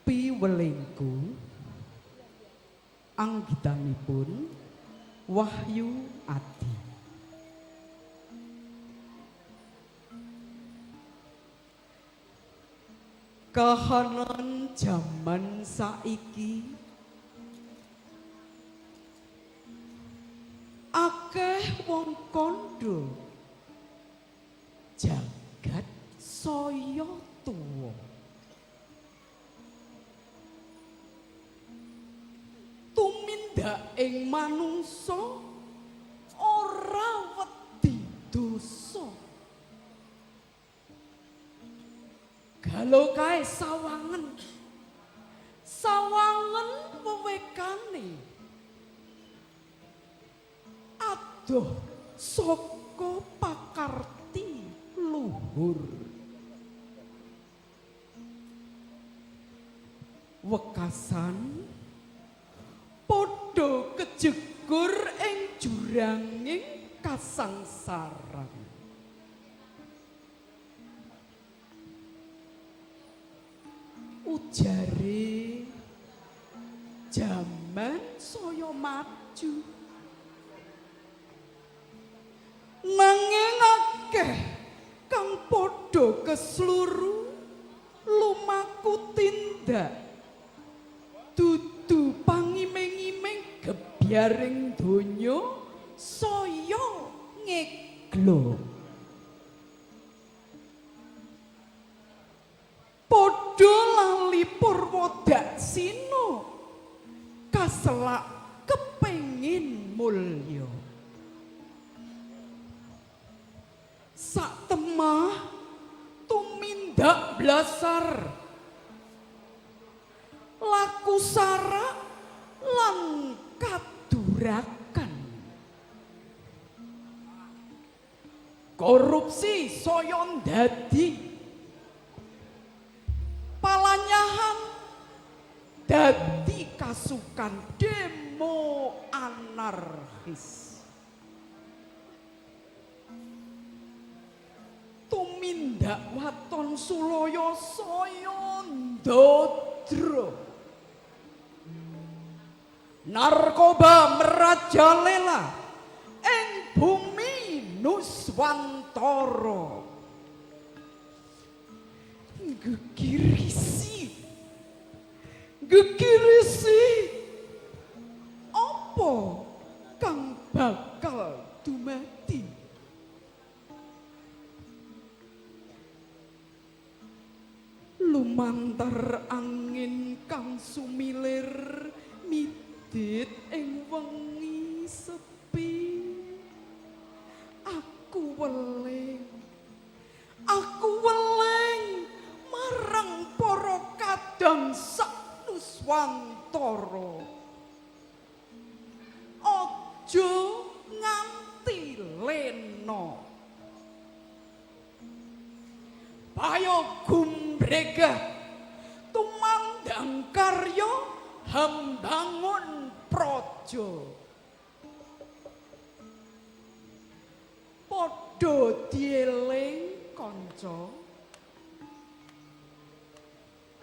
Piwelingku anggitanipun Wahyu Adi. Kahanan jaman saiki akeh wong kandha jagat saya tuwa. Tumindak ing manungsa ora wedi dosa. Galuh kae sawangen. Sawangen wewekane. Adoh saka pakarti luhur. Wekasan padha kejegur ing juranging kasangsaran. Ujare jaman saya maju, nanging akeh kang padha kesluru lumaku tindak dudu pangiming-iming gebyaring donya saya ngeglo. Padha lali Purwodak sino kaselak kepengin mulya. Sak temah tumindak blasar laku sara lan kadurakan. Korupsi saya ndadi palanyahan, dadi kasukan demo anarkis. Tumindak waton sulaya saya ndodro. Narkoba merajalela ing bumi Nuswantara. Gegirisi apa kang bakal dumadi? Lumantar angin kang sumilir midit ing wengi sepi. Aku weling marang para kadang sak Nuswantara. Aja nganti lena. Payo gumbrega tumandang karya hembangun praja. Padha dieling kanca,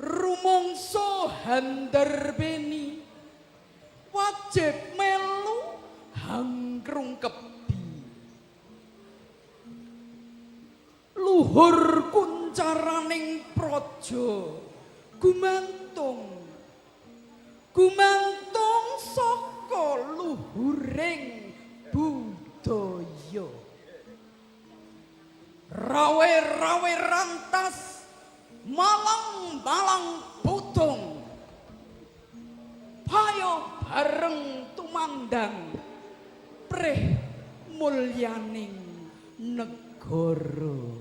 rumangsa handarbeni wajib melu hangkrung kebi. Luhur kuncaraning praja gumantung saka luhuring budaya. Rawe-rawe rantas, malang-malang putung, payo bareng tumandang preh mulyaning negara.